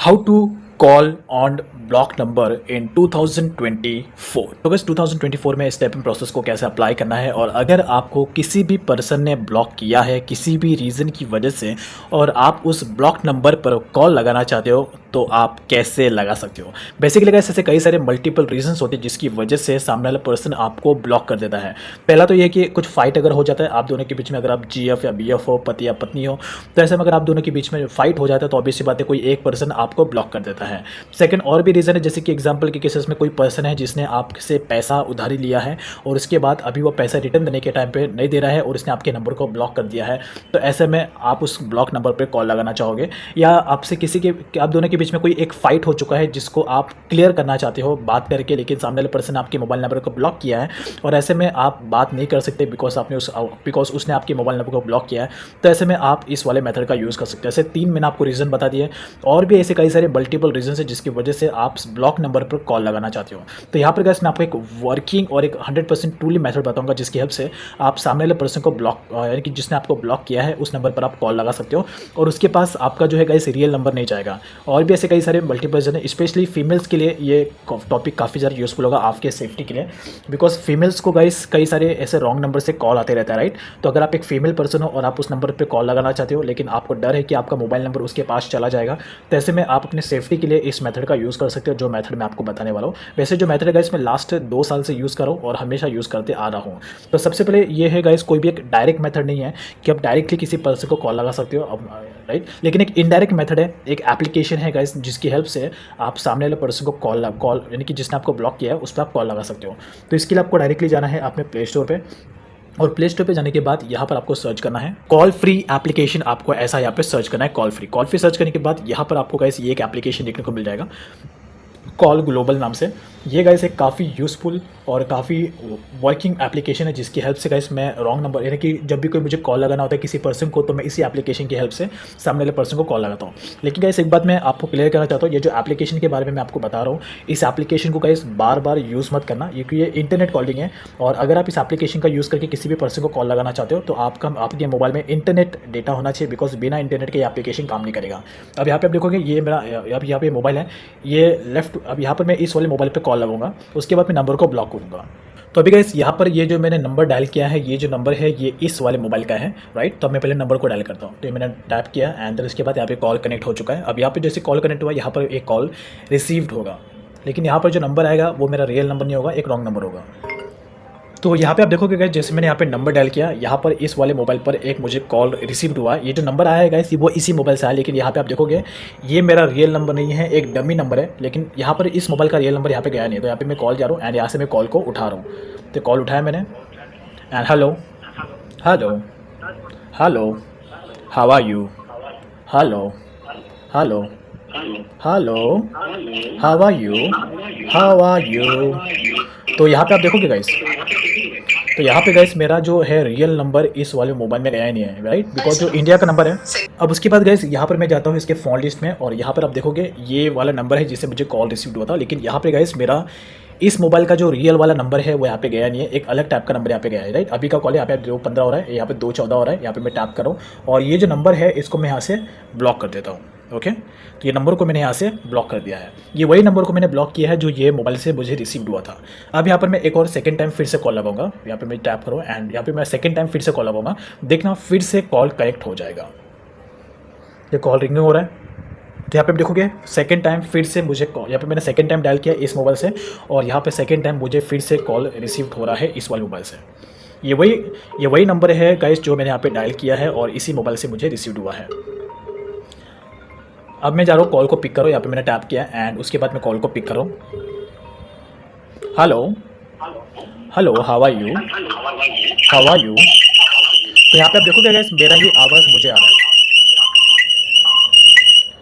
How to call on block number in 2024। तो बस 2024 में स्टेप इन प्रोसेस को कैसे अप्लाई करना है, और अगर आपको किसी भी पर्सन ने ब्लॉक किया है किसी भी रीज़न की वजह से और आप उस ब्लॉक नंबर पर कॉल लगाना चाहते हो तो आप कैसे लगा सकते हो। बेसिकली गाइस ऐसे कई सारे मल्टीपल रीजंस होते हैं जिसकी वजह से सामने वाला पर्सन आपको ब्लॉक कर देता है। पहला तो ये कि कुछ फाइट अगर हो जाता है आप दोनों के बीच में, अगर आप जीएफ या बीएफ हो, पति या पत्नी हो, तो ऐसे में अगर आप दोनों के बीच में फाइट हो जाता है तो ऑब्वियस सी बात है कोई एक पर्सन आपको ब्लॉक कर देता है। सेकंड और भी रीज़न है, जैसे कि एग्जांपल के केसेस में कोई पर्सन है जिसने आपसे पैसा उधारी लिया है और उसके बाद अभी वो पैसा रिटर्न देने के टाइम पे नहीं दे रहा है और उसने आपके नंबर को ब्लॉक कर दिया है, तो ऐसे में आप उस ब्लॉक नंबर पर कॉल लगाना चाहोगे। या आपसे किसी के आप दोनों के बीच में कोई एक फाइट हो चुका है जिसको आप क्लियर करना चाहते हो बात करके, लेकिन सामने वाले पर्सन आपके मोबाइल नंबर को ब्लॉक किया है और ऐसे में आप बात नहीं कर सकते बिकॉज उसने आपके मोबाइल नंबर को ब्लॉक किया है, तो ऐसे में आप इस वाले मेथड का यूज़ कर सकते हैं। ऐसे 3 मैंने आपको रीज़न बता दिए, और भी ऐसे कई सारे मल्टीपल रीजन है जिसकी वजह से आप ब्लॉक नंबर पर कॉल लगाना चाहते हो। तो यहाँ पर गाइस मैं आपको एक वर्किंग और एक 100% ट्रूली मेथड बताऊंगा जिसकी हेल्प से आप सामने वाले पर्सन को ब्लॉक, यानी कि जिसने आपको ब्लॉक किया है उस नंबर पर आप कॉल लगा सकते हो और उसके पास आपका जो है गाइस रियल नंबर नहीं जाएगा। और भी ऐसे कई सारे मल्टीपल रीजन है, स्पेशली फीमेल्स के लिए ये टॉपिक काफ़ी ज़्यादा यूजफुल होगा आपके सेफ्टी के लिए, बिकॉज फीमेल्स को गाइस कई सारे ऐसे रॉन्ग नंबर से कॉल आते रहता है, राइट। तो अगर आप एक फीमेल पर्सन हो और आप उस नंबर पर कॉल लगाना चाहते हो लेकिन आपको डर है कि आपका मोबाइल नंबर उसके पास चला जाएगा, तो ऐसे में आप अपने सेफ्टी के लिए इस मेथड का यूज़ कर सकते हो जो मेथड मैं आपको बताने वाला हूँ। वैसे जो मेथड है गाइस मैं लास्ट 2 साल से यूज़ कर रहा हूँ और हमेशा यूज़ करते आ रहा हूँ। तो सबसे पहले ये है गाइस, कोई भी एक डायरेक्ट मेथड नहीं है कि आप डायरेक्टली किसी पर्सन को कॉल लगा सकते हो अब, राइट, लेकिन एक इनडायरेक्ट मेथड है, एक एप्लीकेशन है गाइस जिसकी हेल्प से आप सामने वाले पर्सन को कॉल यानी कि जिसने आपको ब्लॉक किया है उस पर आप कॉल लगा सकते हो। तो इसके लिए आपको डायरेक्टली जाना है अपने प्ले स्टोर पर, और प्ले स्टोर पे जाने के बाद यहाँ पर आपको सर्च करना है कॉल फ्री एप्लीकेशन। आपको ऐसा यहाँ पे सर्च करना है कॉल फ्री सर्च करने के बाद यहाँ पर आपको गाइस ये एक एप्लीकेशन देखने को मिल जाएगा कॉल ग्लोबल नाम से। ये गाइस एक काफ़ी यूज़फुल और काफ़ी वर्किंग एप्लीकेशन है जिसकी हेल्प से गाइस मैं रॉन्ग नंबर, यानी कि जब भी कोई मुझे कॉल लगाना होता है किसी पर्सन को तो मैं इसी एप्लीकेशन की हेल्प से सामने वाले पर्सन को कॉल लगाता हूँ। लेकिन गाइस एक बात मैं आपको क्लियर करना चाहता हूँ, ये जो एप्लीकेशन के बारे में मैं आपको बता रहा हूँ इस एप्लीकेशन को गाइस बार बार यूज़ मत करना, क्योंकि ये इंटरनेट कॉलिंग है और अगर आप इस एप्लीकेशन का यूज़ करके किसी भी पर्सन को कॉल लगाना चाहते हो तो आपके मोबाइल में इंटरनेट डेटा होना चाहिए, बिकॉज बिना इंटरनेट के ये एप्लीकेशन काम नहीं करेगा। अब यहाँ पे आप देखोगे ये मेरा यहाँ पे मोबाइल है, ये लेफ्ट, अब यहाँ पर मैं इस वाले मोबाइल पे कॉल लगाऊंगा उसके बाद मैं नंबर को ब्लॉक करूँगा। तो अभी गाइस यहाँ पर ये जो मैंने नंबर डायल किया है, ये जो नंबर है ये इस वाले मोबाइल का है, राइट। तो अब मैं पहले नंबर को डायल करता हूँ, तो ये मैंने टैप किया एंड उसके बाद यहाँ पे कॉल कनेक्ट हो चुका है। अब यहाँ पे जैसे कॉल कनेक्ट हुआ यहाँ पर एक कॉल रिसीव्ड होगा, लेकिन यहाँ पर जो नंबर आएगा वो मेरा रियल नंबर नहीं होगा, एक रॉन्ग नंबर होगा। तो यहाँ पे आप देखोगे गाइस जैसे मैंने यहाँ पे नंबर डायल किया, यहाँ पर इस वाले मोबाइल पर एक मुझे कॉल रिसीव्ड हुआ, ये जो नंबर आया है गाइस वो इसी मोबाइल से आया, लेकिन यहाँ पे आप देखोगे ये मेरा रियल नंबर नहीं है, एक डमी नंबर है, लेकिन यहाँ पर इस मोबाइल का रियल नंबर यहाँ पे गया नहीं है। तो यहाँ पे मैं कॉल जा रहा हूँ एंड यहाँ से मैं कॉल को उठा रहा हूँ, तो कॉल उठाया मैंने and hello hello hello how are you, hello hello hello how are you, how are you. तो यहाँ पे आप देखोगे गाइस, तो यहाँ पे गाइस मेरा जो है रियल नंबर इस वाले मोबाइल में गया नहीं है, राइट, बिकॉज जो इंडिया का नंबर है। अब उसके बाद गाइस यहाँ पर मैं जाता हूँ इसके फ़ोन लिस्ट में और यहाँ पर आप देखोगे ये वाला नंबर है जिससे मुझे कॉल रिसीव हुआ था, लेकिन यहाँ पे गाइस मेरा इस मोबाइल का जो रियल वाला नंबर है वो यहाँ पे गया नहीं है, एक अलग टाइप का नंबर यहाँ पे गया है, राइट। अभी का कॉल यहाँ पे 2:15 हो रहा है, यहाँ पे 2:14 हो रहा है, यहाँ पे मैं टैप कर रहा हूँ और ये जो नंबर है इसको मैं यहाँ से ब्लॉक कर देता हूँ। ओके, तो ये नंबर को मैंने यहाँ से ब्लॉक कर दिया है, ये वही नंबर को मैंने ब्लॉक किया है जो ये मोबाइल से मुझे रिसीव हुआ था। अब यहाँ पर मैं एक और सेकंड टाइम फिर से कॉल लगाऊंगा, यहाँ पे मैं टैप करूँ एंड यहाँ पे मैं सेकंड टाइम फिर से कॉल लगाऊंगा, देखना फिर से कॉल कनेक्ट हो जाएगा। ये कॉल रिंगिंग हो रहा है, तो यहाँ पे देखोगे सेकंड टाइम फिर से मुझे कॉल, यहाँ पे मैंने सेकंड टाइम डायल किया इस मोबाइल से और यहाँ पे सेकंड टाइम मुझे फिर से कॉल रिसीव हो रहा है इस वाले मोबाइल से। ये वही नंबर है गाइस जो मैंने यहाँ पे डायल किया है और इसी मोबाइल से मुझे रिसीव हुआ है। अब मैं जा रहा हूँ कॉल को पिक करो, यहाँ पे मैंने टैप किया एंड उसके बाद मैं कॉल को पिक करूँ। Hello hello how are you, how are you. तो यहाँ पे आप देखोगे गाइस मेरा ही आवाज़ मुझे आ रहा है।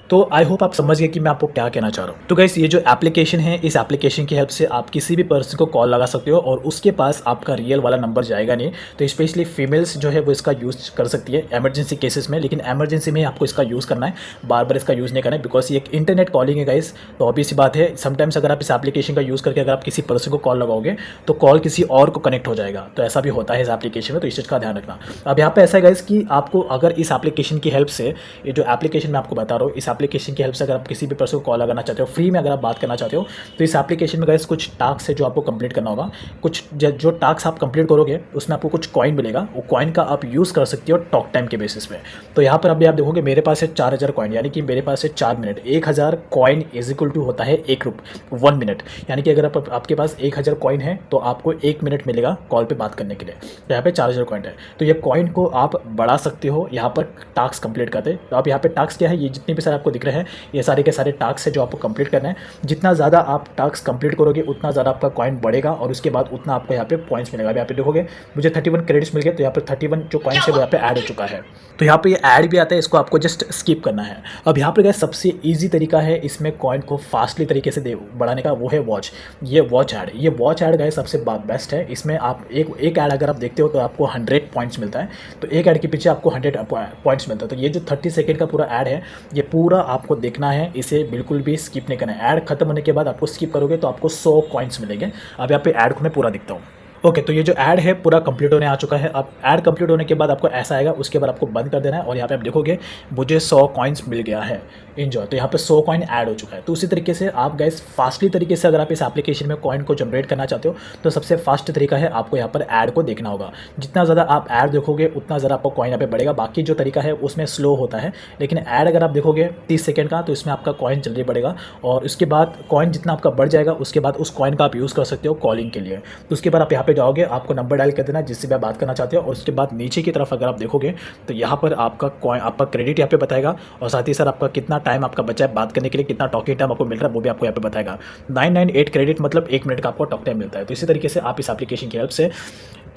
तो आई होप आप समझ गए कि मैं आपको क्या कहना चाह रहा हूँ। तो गाइस ये जो एप्लीकेशन है इस एप्लीकेशन की हेल्प से आप किसी भी पर्सन को कॉल लगा सकते हो और उसके पास आपका रियल वाला नंबर जाएगा नहीं। तो स्पेशली फीमेल्स जो है वो इसका यूज़ कर सकती है एमरजेंसी केसेस में, लेकिन एमरजेंसी में आपको इसका यूज़ करना है, बार बार इसका यूज़ नहीं करना है, बिकॉज ये एक इंटरनेट कॉलिंग है गाइस। तो ऑब्वियस सी बात है समटाइम्स अगर आप इस एप्लीकेशन का यूज़ करके अगर आप किसी पर्सन को कॉल लगाओगे तो कॉल किसी और को कनेक्ट हो जाएगा, तो ऐसा भी होता है इस एप्लीकेशन में, तो इस चीज़ का ध्यान रखना। अब यहाँ पे ऐसा है गाइस कि आपको अगर इस एप्लीकेशन की हेल्प से, ये जो एप्लीकेशन मैं आपको बता रहा हूँ इस एप्लीकेशन की हेल्प से अगर आप किसी भी पर्सन को कॉल लगाना चाहते हो, फ्री में अगर आप बात करना चाहते हो, तो इस एप्लीकेशन में गाइस कुछ टास्क है जो आपको कंप्लीट करना होगा। कुछ जो टास्क आप कंप्लीट करोगे उसमें आपको कुछ कॉइन मिलेगा, वो कॉइन का आप यूज़ कर सकते हो टॉक टाइम के बेसिस पे। तो यहाँ पर अभी आप देखोगे मेरे पास है 4000 कॉइन, यानी कि मेरे पास है 4 minute. 1000 coin is equal to होता है 1 मिनट, यानी कि अगर आपके पास 1000 कॉइन है तो आपको 1 मिनट मिलेगा कॉल पे बात करने के लिए। तो यहाँ पे 4000 कॉइन है, तो ये कॉइन को आप बढ़ा सकते हो यहाँ पर टास्क कंप्लीट करते। तो आप यहाँ पे टास्क क्या है, ये जितने भी सारे आपको दिख रहे हैं ये सारे के सारे टास्क है जो आपको कंप्लीट करना है। जितना ज़्यादा आप टास्क कंप्लीट करोगे उतना ज़्यादा आपका कॉइन बढ़ेगा और उसके बाद उतना आपको यहाँ पे पॉइंट्स मिलेगा। अभी यहाँ पे देखोगे मुझे 31 क्रेडिट्स मिल गए, तो यहाँ पर 31 जो कॉइन्स है वो यहाँ पे ऐड हो चुका है। तो यहाँ पे ये ऐड भी आता है, इसको आपको जस्ट स्किप करना है। अब यहाँ पर गए सबसे ईजी तरीका है इसमें कॉइन को फास्टली तरीके से बढ़ाने का, वो है वॉच। ये वॉच ऐड, ये वॉच ऐड गए सबसे बेस्ट है। इसमें आप एक ऐड अगर आप देखते हो तो आपको 100 पॉइंट्स मिलता है, तो एक ऐड के पीछे आपको 100 पॉइंट्स मिलता है। तो ये जो 30 सेकंड का पूरा ऐड है ये पूरा आपको देखना है, इसे बिल्कुल भी स्किप नहीं करना है। ऐड खत्म होने के बाद आपको स्किप करोगे तो आपको 100 कॉइन्स मिलेंगे। अब यहाँ पे ऐड को मैं पूरा दिखता हूँ। ओके, तो ये जो ऐड है पूरा कंप्लीट होने आ चुका है। अब ऐड कंप्लीट होने के बाद आपको ऐसा आएगा, उसके बाद आपको बंद कर देना है और यहाँ पे आप देखोगे मुझे 100 कॉइन्स मिल गया है, इन्जॉय। तो यहाँ पे 100 कॉइन ऐड हो चुका है। तो उसी तरीके से आप गाइस फास्टली तरीके से अगर आप इस एप्लीकेशन में कॉइन को जनरेट करना चाहते हो तो सबसे फास्ट तरीका है आपको यहाँ पर ऐड को देखना होगा। जितना ज़्यादा आप ऐड देखोगे उतना ज़्यादा आपको कॉइन यहाँ पे बढ़ेगा। बाकी जो तरीका है उसमें स्लो होता है, लेकिन ऐड अगर आप देखोगे 30 सेकंड का तो इसमें आपका कॉइन जल्दी बढ़ेगा और उसके बाद कॉइन जितना आपका बढ़ जाएगा उसके बाद उस कॉइन का आप यूज़ कर सकते हो कॉलिंग के लिए। तो उसके बाद आप यहाँ पे जाओगे, आपको नंबर डायल कर देना जिससे भी आप बात करना चाहते हो और उसके बाद नीचे की तरफ अगर आप देखोगे तो यहाँ पर आपका कॉइन, आपका क्रेडिट यहाँ पे बताएगा और साथ ही साथ आपका कितना टाइम आपका बचा है बात करने के लिए, कितना टॉकिंग टाइम आपको मिल रहा है वो भी आपको यहाँ पे बताएगा। 998 क्रेडिट मतलब 1 मिनट का आपको टॉक टाइम मिलता है। तो इसी तरीके से आप इस एप्लीकेशन की हेल्प से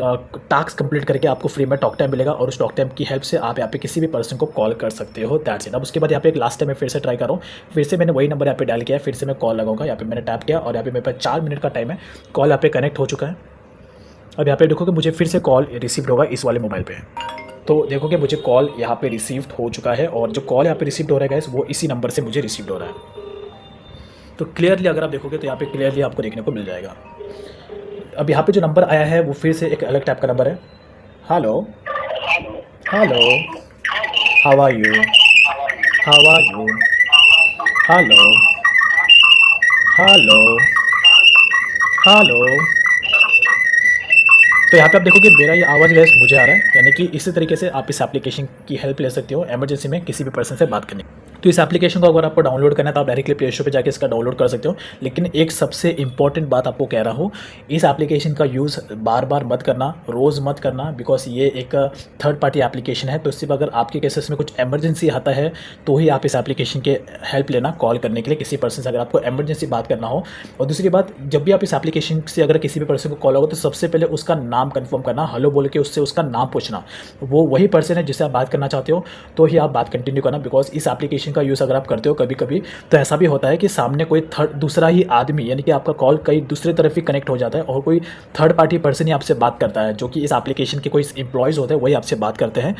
टास्क कंप्लीट करके आपको फ्री में टॉक टाइम मिलेगा और उस टॉक टाइम की हेल्प से आप यहाँ पे किसी भी पर्सन को कॉल कर सकते हो। That's it. अब उसके बाद यहाँ पे एक लास्ट टाइम मैं फिर से ट्राई कर रहा हूँ, फिर से मैंने वही नंबर यहाँ पे डायल किया, फिर से मैं कॉल लगाऊंगा। यहाँ पे मैंने टैप किया और यहाँ पे मेरे पास 4 मिनट का टाइम है, कॉल यहाँ पे कनेक्ट हो चुका है। अब यहाँ पे देखोगे मुझे फिर से कॉल रिसीव्ड होगा इस वाले मोबाइल पे। तो देखोगे मुझे कॉल यहाँ पे रिसीव्ड हो चुका है और जो कॉल यहाँ पे रिसीव्ड हो रहा है गाइस वो इसी नंबर से मुझे रिसीव्ड हो रहा है। तो क्लियरली अगर आप देखोगे तो यहाँ पे क्लियरली आपको देखने को मिल जाएगा। अब यहाँ पे जो नंबर आया है वो फिर से एक अलग टाइप का नंबर है। Hello hello, how are you, how are you, hello hello hello. तो यहाँ पे आप देखोगे मेरा ये आवाज़ गैस मुझे आ रहा है, यानी कि इसी तरीके से आप इस एप्लीकेशन की हेल्प ले सकते हो इमरजेंसी में किसी भी पर्सन से बात करने। तो इस एप्लीकेशन को अगर आपको डाउनलोड करना है तो आप डायरेक्टली प्ले स्टोर पे जाके इसका डाउनलोड कर सकते हो। लेकिन एक सबसे इंपॉर्टेंट बात आपको कह रहा हूँ, इस एप्लीकेशन का यूज़ बार बार मत करना, रोज़ मत करना, बिकॉज ये एक थर्ड पार्टी एप्लीकेशन है। तो सिर्फ अगर आपके केसेस में कुछ एमरजेंसी आता है तो ही आप इस एप्लीकेशन के हेल्प लेना कॉल करने के लिए किसी पर्सन से, अगर आपको एमरजेंसी बात करना हो। और दूसरी बात, जब भी आप इस एप्लीकेशन से अगर किसी भी पर्सन को कॉल होगा तो सबसे पहले उसका नाम कंफर्म करना, हेलो बोल के उससे उसका नाम पूछना, वो वही पर्सन है जिससे आप बात करना चाहते हो तो ही आप बात कंटिन्यू करना। बिकॉज इस एप्लीकेशन का यूज़ अगर आप करते हो कभी कभी तो ऐसा भी होता है कि सामने कोई दूसरा ही आदमी, यानी कि आपका कॉल कहीं दूसरी तरफ ही कनेक्ट हो जाता है और कोई थर्ड पार्टी पर्सन ही आपसे बात करता है, जो कि इस एप्लीकेशन के कोई एम्प्लॉयज़ होते हैं वही आपसे बात करते हैं।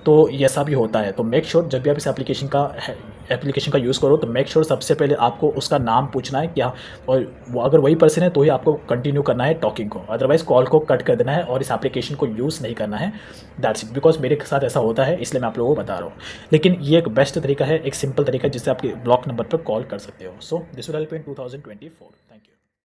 तो ये ऐसा भी होता है। तो मेक श्योर जब भी आप इस एप्लीकेशन का यूज़ करो तो मेक श्योर सबसे पहले आपको उसका नाम पूछना है क्या, और वो अगर वही पर्सन है तो ही आपको कंटिन्यू करना है टॉकिंग को, अदरवाइज कॉल को कट कर देना है और इस एप्लीकेशन को यूज़ नहीं करना है। That's it. बिकॉज मेरे साथ ऐसा होता है इसलिए मैं आप लोगों को बता रहा हूँ। लेकिन ये एक बेस्ट तरीका है, एक सिंपल तरीका है जिससे आपके ब्लॉक नंबर पर कॉल कर सकते हो। So this will help in 2024। Thank you.